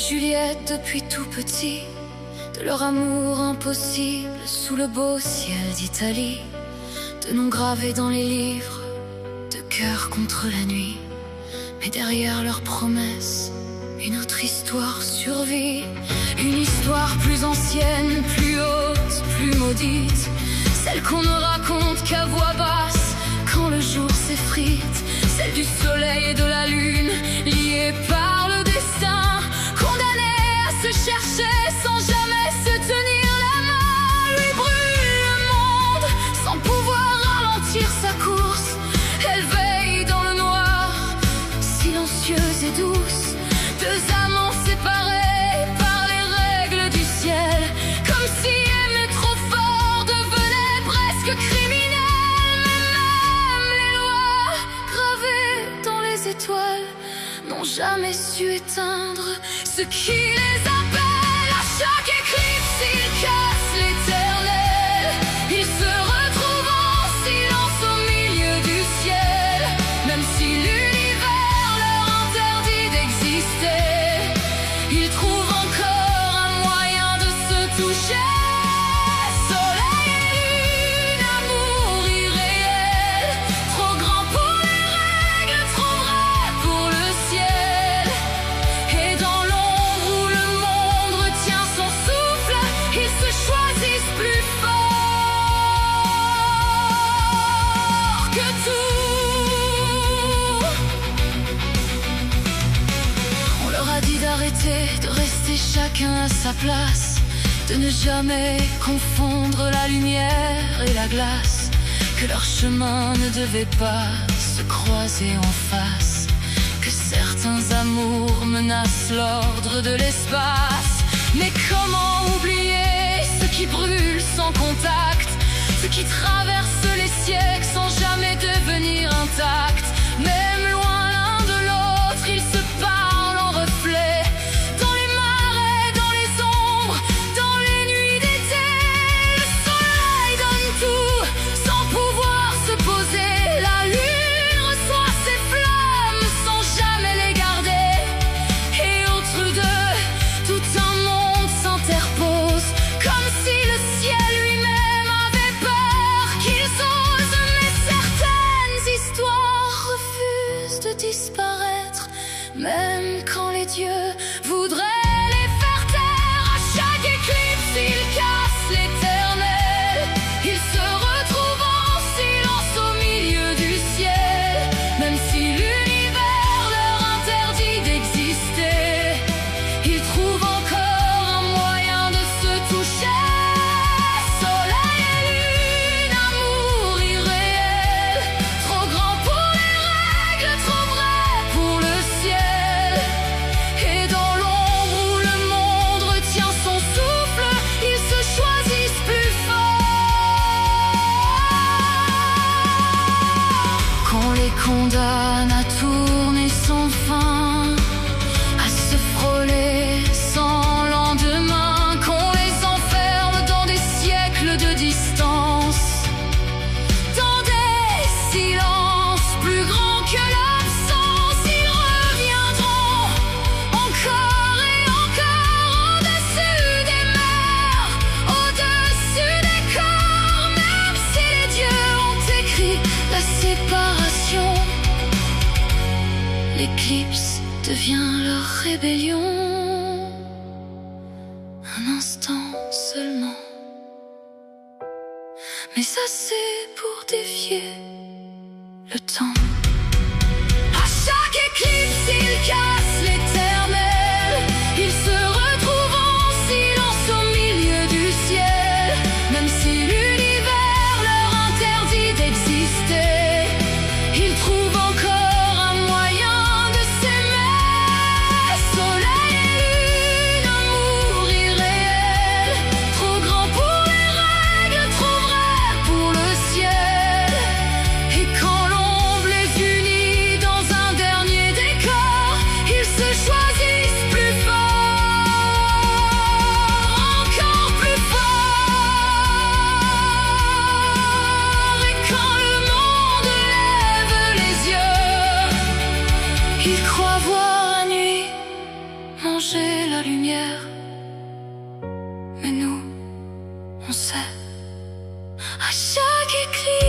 Juliette depuis tout petit, de leur amour impossible sous le beau ciel d'Italie, de noms gravés dans les livres, de cœur contre la nuit. Mais derrière leurs promesses, une autre histoire survit, une histoire plus ancienne, plus haute, plus maudite, celle qu'on ne raconte qu'à voix basse quand le jour s'effrite, celle du soleil et de la lune, liés par le destin, condamnés à se chercher sans jamais se tenir la main. Lui brûle le monde sans pouvoir ralentir sa course, elle veille dans le noir, silencieuse et douce, deux amants séparés par les règles du ciel, comme si aimer trop fort devenait presque criminel. Mais même les lois gravées dans les étoiles n'ont jamais su éteindre ce qui les appelle. À chaque éclipse, ils cassent l'éternel, ils se retrouvent en silence au milieu du ciel, même si l'univers leur interdit d'exister, ils trouvent encore un moyen de se toucher. Soleil et lune, amour irréel, trop grand pour les règles, trop vrai pour le ciel. Et dans l'ombre où le monde retient son souffle, ils se choisissent plus fort que tout. On leur a dit d'arrêter, de rester chacun à sa place, de ne jamais confondre la lumière et la glace, que leur chemin ne devait pas se croiser en face, que certains amours menacent l'ordre de l'espace. Mais comment oublier ceux qui brûlent sans contact, ceux qui traversent les siècles sans jamais devenir intacts. Même loin l'un de l'autre, ils se parlent en reflet, dans les marais, dans les ombres, dans les nuits d'été. Le soleil donne tout sans pouvoir se poser, la lune reçoit ses flammes sans jamais les garder, et entre deux, tout un monde s'interpose, comme si le ciel lui-même avait peur qu'ils osent. Mais certaines histoires refusent de disparaître, même quand les dieux voudraient les faire taire. À chaque éclipse, ils cassent l'éternel, ils se retrouvent en silence au milieu du ciel, même si l'univers leur interdit d'exister, ils trouvent encore un moyen de se toucher. Soleil et lune, amour irréel, trop grand pour les règles, trop vrai pour le ciel. Et dans l'ombre où le monde retient son souffle, ils se choisissent plus fort. Qu'on les condamne à tourner sans fin, à se frôler sans lendemain, qu'on les enferme dans des siècles de distance, dans des silences plus grands que l'absence. Ils reviendront encore et encore au-dessus des mers, au-dessus des corps, même si les dieux ont écrit la séparation. L'éclipse devient leur rébellion, un instant seulement, mais assez pour défier le temps. À chaque éclipse, ils cassent l'éternel, ils se retrouvent en silence au milieu du ciel, même si l'univers leur interdit d'exister, ils trouvent encore un moyen de s'aimer. Soleil et lune, amour irréel, trop grand pour les règles, trop vrai pour le ciel. Et quand l'ombre les unit dans un dernier décor, ils se choisissent plus fort, encore plus fort. Et quand le monde lève les yeux, ils croient voir la nuit manger la On sait, à chaque éclipse